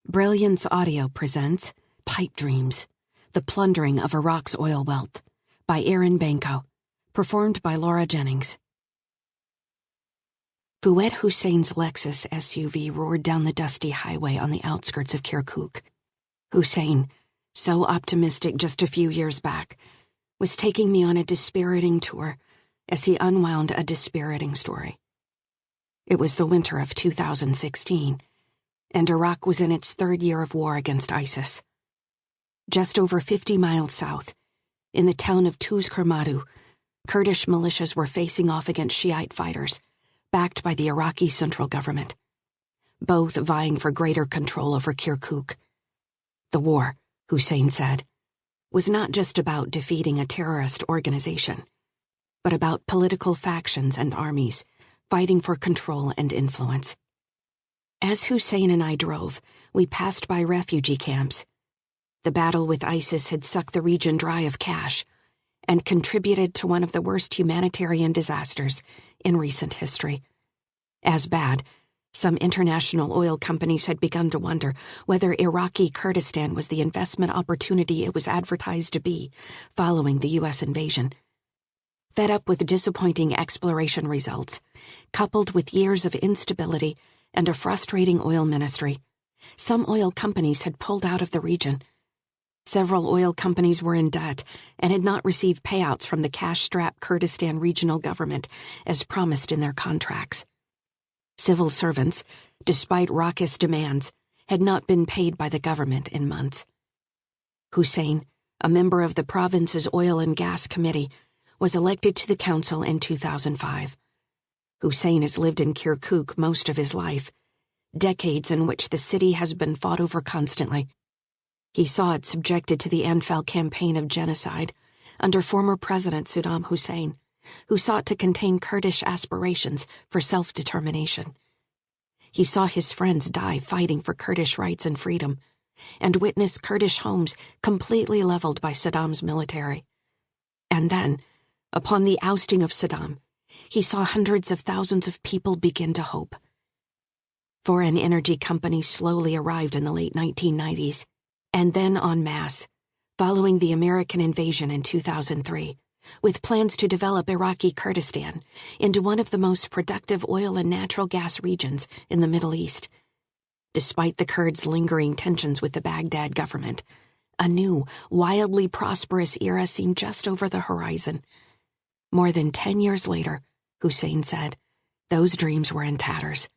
Brilliance Audio presents Pipe Dreams, The Plundering of Iraq's Oil Wealth, by Erin Banco, performed by Jennings. Fuad Hussein's Lexus SUV roared down the dusty highway on the outskirts of Kirkuk. Hussein, so optimistic just a few years back, was taking me on a dispiriting tour as he unwound a dispiriting story. It was the winter of 2016, and Iraq was in its third year of war against ISIS. Just over 50 miles south, in the town of Tuz-Kermadu, Kurdish militias were facing off against Shiite fighters, backed by the Iraqi central government, both vying for greater control over Kirkuk. The war, Hussein said, was not just about defeating a terrorist organization, but about political factions and armies fighting for control and influence. As Hussein and I drove, we passed by refugee camps. The battle with ISIS had sucked the region dry of cash and contributed to one of the worst humanitarian disasters in recent history. As bad, some international oil companies had begun to wonder whether Iraqi Kurdistan was the investment opportunity it was advertised to be following the U.S. invasion. Fed up with disappointing exploration results, coupled with years of instability and a frustrating oil ministry, some oil companies had pulled out of the region. Several oil companies were in debt and had not received payouts from the cash-strapped Kurdistan regional government as promised in their contracts. Civil servants, despite raucous demands, had not been paid by the government in months. Hussein, a member of the province's Oil and Gas Committee, was elected to the council in 2005. Hussein has lived in Kirkuk most of his life, decades in which the city has been fought over constantly. He saw it subjected to the Anfal campaign of genocide under former President Saddam Hussein, who sought to contain Kurdish aspirations for self-determination. He saw his friends die fighting for Kurdish rights and freedom, and witnessed Kurdish homes completely leveled by Saddam's military. And then, upon the ousting of Saddam, he saw hundreds of thousands of people begin to hope. Foreign energy companies slowly arrived in the late 1990s, and then en masse, following the American invasion in 2003, with plans to develop Iraqi Kurdistan into one of the most productive oil and natural gas regions in the Middle East. Despite the Kurds' lingering tensions with the Baghdad government, a new, wildly prosperous era seemed just over the horizon. More than 10 years later, Hussein said, those dreams were in tatters.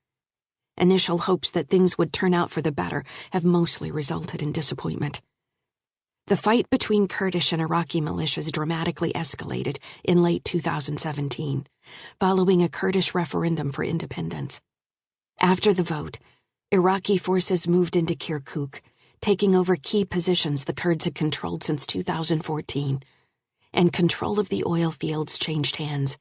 Initial hopes that things would turn out for the better have mostly resulted in disappointment. The fight between Kurdish and Iraqi militias dramatically escalated in late 2017, following a Kurdish referendum for independence. After the vote, Iraqi forces moved into Kirkuk, taking over key positions the Kurds had controlled since 2014, and control of the oil fields changed hands.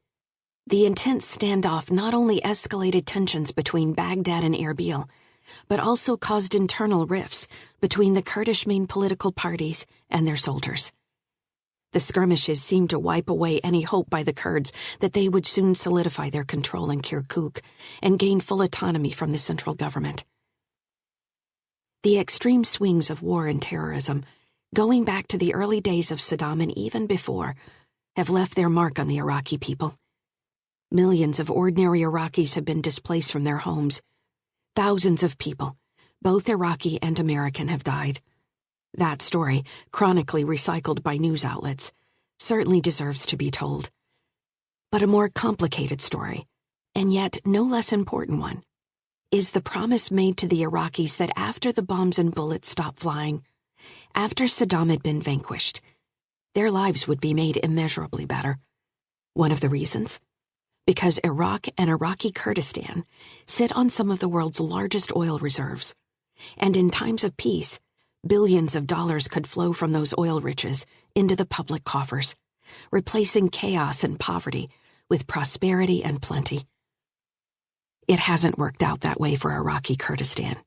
The intense standoff not only escalated tensions between Baghdad and Erbil, but also caused internal rifts between the Kurdish main political parties and their soldiers. The skirmishes seemed to wipe away any hope by the Kurds that they would soon solidify their control in Kirkuk and gain full autonomy from the central government. The extreme swings of war and terrorism, going back to the early days of Saddam and even before, have left their mark on the Iraqi people. Millions of ordinary Iraqis have been displaced from their homes. Thousands of people, both Iraqi and American, have died. That story, chronically recycled by news outlets, certainly deserves to be told. But a more complicated story, and yet no less important one, is the promise made to the Iraqis that after the bombs and bullets stopped flying, after Saddam had been vanquished, their lives would be made immeasurably better. One of the reasons? Because Iraq and Iraqi Kurdistan sit on some of the world's largest oil reserves, and in times of peace, billions of dollars could flow from those oil riches into the public coffers, replacing chaos and poverty with prosperity and plenty. It hasn't worked out that way for Iraqi Kurdistan.